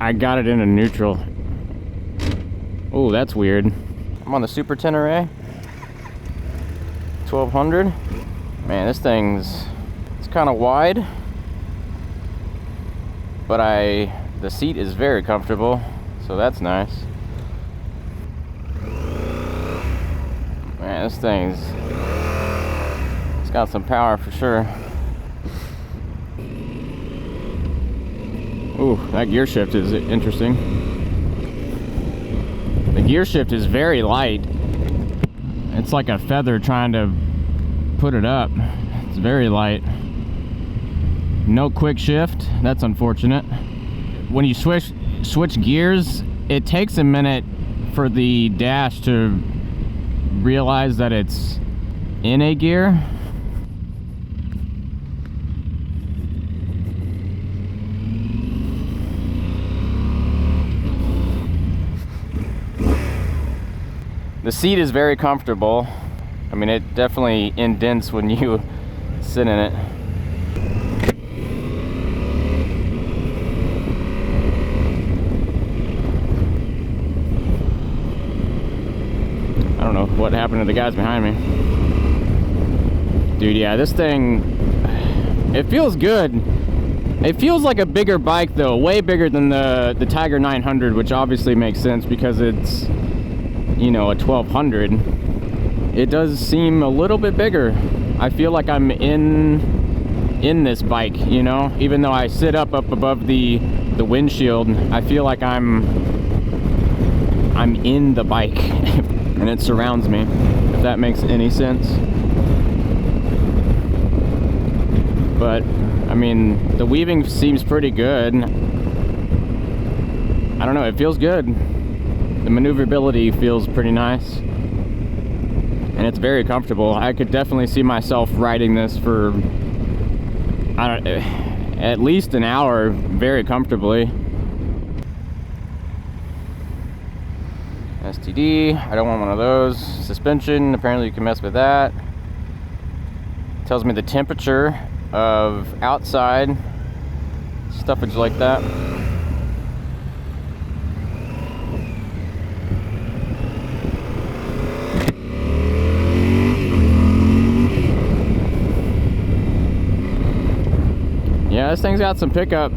I got it into neutral. Oh, that's weird. I'm on the Super Tenere 1200. Man, this thing's, it's kind of wide, but the seat is very comfortable, so that's nice. Man, this thing's, it's got some power for sure. Ooh, that gear shift is interesting. The gear shift is very light. It's like a feather trying to put it up. It's very light. No quick shift. That's unfortunate. When you switch gears, it takes a minute for the dash to realize that it's in a gear. The seat is very comfortable. I mean, it definitely indents when you sit in it. I don't know what happened to the guys behind me. Dude, yeah, this thing, it feels good. It feels like a bigger bike though, way bigger than the Tiger 900, which obviously makes sense because it's, you know, a 1200. It does seem a little bit bigger. I feel like I'm in this bike, you know, even though I sit up above the windshield. I feel like I'm in the bike and it surrounds me, if that makes any sense. But I mean, the weaving seems pretty good. I don't know, it feels good. The maneuverability feels pretty nice, and it's very comfortable. I could definitely see myself riding this for, I don't know, at least an hour very comfortably. STD, I don't want one of those. Suspension, apparently you can mess with that. Tells me the temperature of outside, stuffage like that. Yeah, this thing's got some pickup.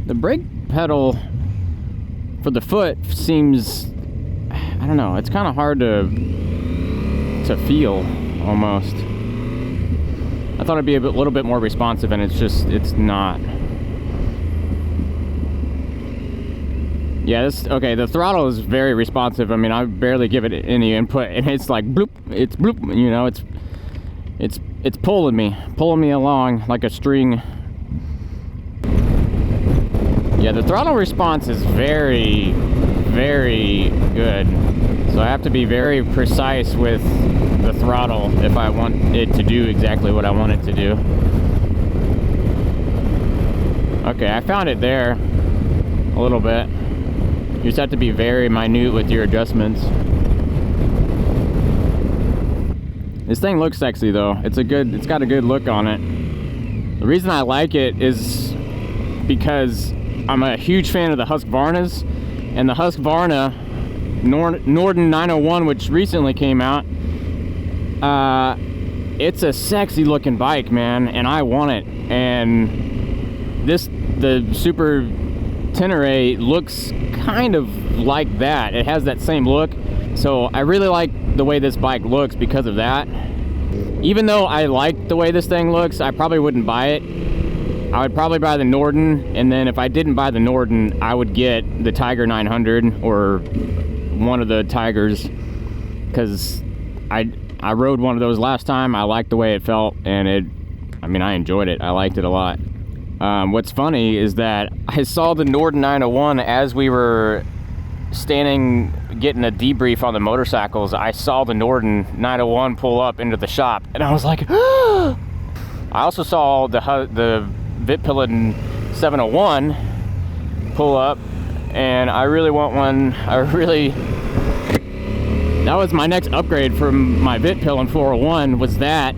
The brake pedal for the foot seems, I don't know, it's kind of hard to feel almost. I thought it'd be a little bit more responsive, and it's not. Yeah, okay, the throttle is very responsive. I mean, I barely give it any input, and it's like bloop, it's bloop, you know, it's pulling me along like a string. Yeah, the throttle response is very, very good. So I have to be very precise with the throttle if I want it to do exactly what I want it to do. Okay, I found it there a little bit. You just have to be very minute with your adjustments. This thing looks sexy though. It's got a good look on it. The reason I like it is because I'm a huge fan of the Husqvarnas, and the Husqvarna Norden 901, which recently came out, it's a sexy looking bike, man, and I want it. And the Super Tenere looks kind of like that. It has that same look, so I really like the way this bike looks because of that. Even though I like the way this thing looks, I probably wouldn't buy it. I would probably buy the Norden, and then if I didn't buy the Norden, I would get the Tiger 900 or one of the Tigers, because I rode one of those last time. I liked the way it felt, and I enjoyed it. I liked it a lot. What's funny is that I saw the Norden 901 as we were standing getting a debrief on the motorcycles. I saw the Norden 901 pull up into the shop, and I was like, I also saw the Vitpillen 701 pull up, and I really want one. That was my next upgrade from my Vitpillen 401, was that.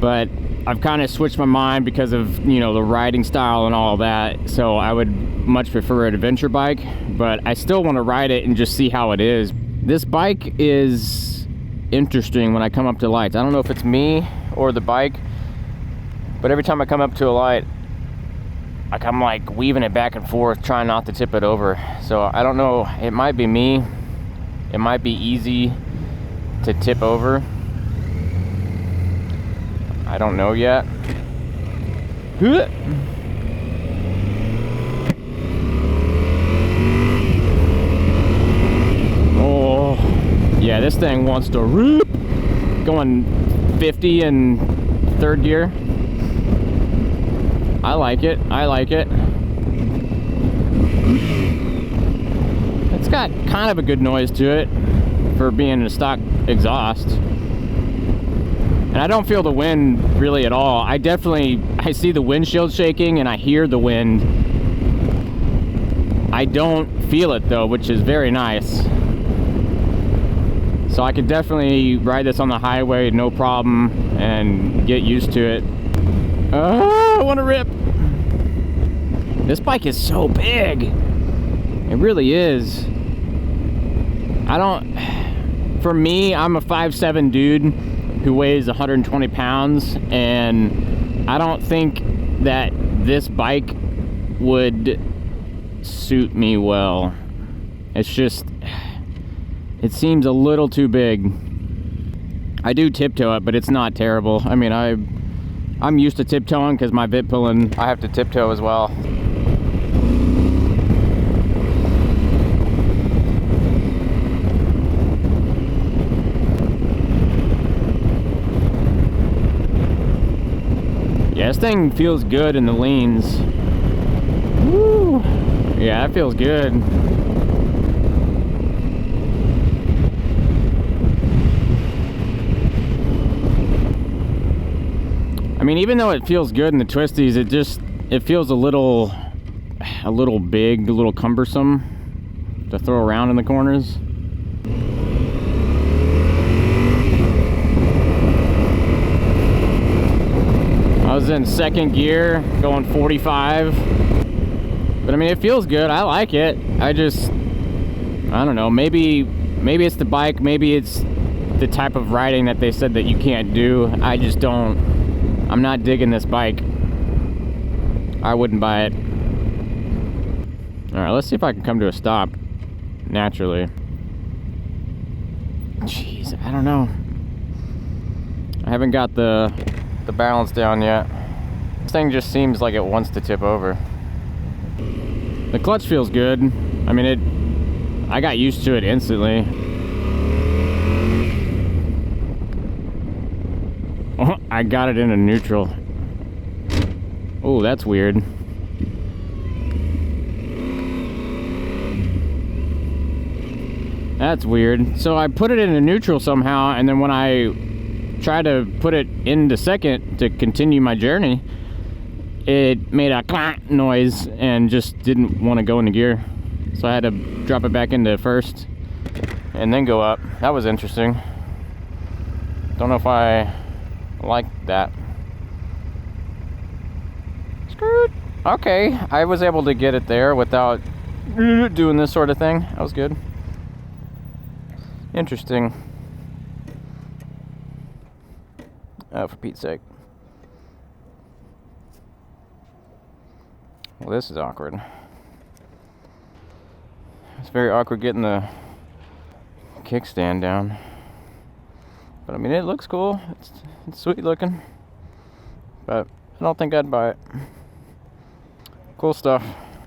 But I've kind of switched my mind because of, you know, the riding style and all that. So I would much prefer an adventure bike, but I still want to ride it and just see how it is. This bike is interesting when I come up to lights. I don't know if it's me or the bike, but every time I come up to a light, like I'm like weaving it back and forth, trying not to tip it over. So I don't know, it might be me. It might be easy to tip over. I don't know yet. Oh, yeah, this thing wants to rip. Going 50 in third gear. I like it. I like it. It's got kind of a good noise to it for being a stock exhaust. And I don't feel the wind really at all. I see the windshield shaking and I hear the wind. I don't feel it though, which is very nice. So I could definitely ride this on the highway, no problem, and get used to it. I want to rip. This bike is so big. It really is. For me, I'm a 5'7" dude who weighs 120 pounds, and I don't think that this bike would suit me well. It's just, it seems a little too big. I do tiptoe it, but it's not terrible. I mean, I'm used to tiptoeing because my vit pulling, I have to tiptoe as well. Yeah, this thing feels good in the leans. Woo! Yeah, that feels good. I mean, even though it feels good in the twisties, it feels a little big, a little cumbersome to throw around in the corners. I was in second gear, going 45. But I mean, it feels good. I like it. I don't know. Maybe it's the bike. Maybe it's the type of riding that they said that you can't do. I'm not digging this bike. I wouldn't buy it. All right, let's see if I can come to a stop naturally. Jeez, I don't know. I haven't got the balance down yet. This thing just seems like it wants to tip over. The clutch feels good. I mean, I got used to it instantly. Oh, I got it into neutral. Oh, that's weird. That's weird. So I put it into neutral somehow, and then when I try to put it into second to continue my journey, it made a clank noise and just didn't want to go into gear. So I had to drop it back into first and then go up. That was interesting. Don't know if I like that. Skirt. Okay, I was able to get it there without doing this sort of thing. That was good. Interesting. Oh, for Pete's sake. Well, this is awkward. It's very awkward getting the kickstand down. But I mean, it looks cool. It's sweet looking. But I don't think I'd buy it. Cool stuff.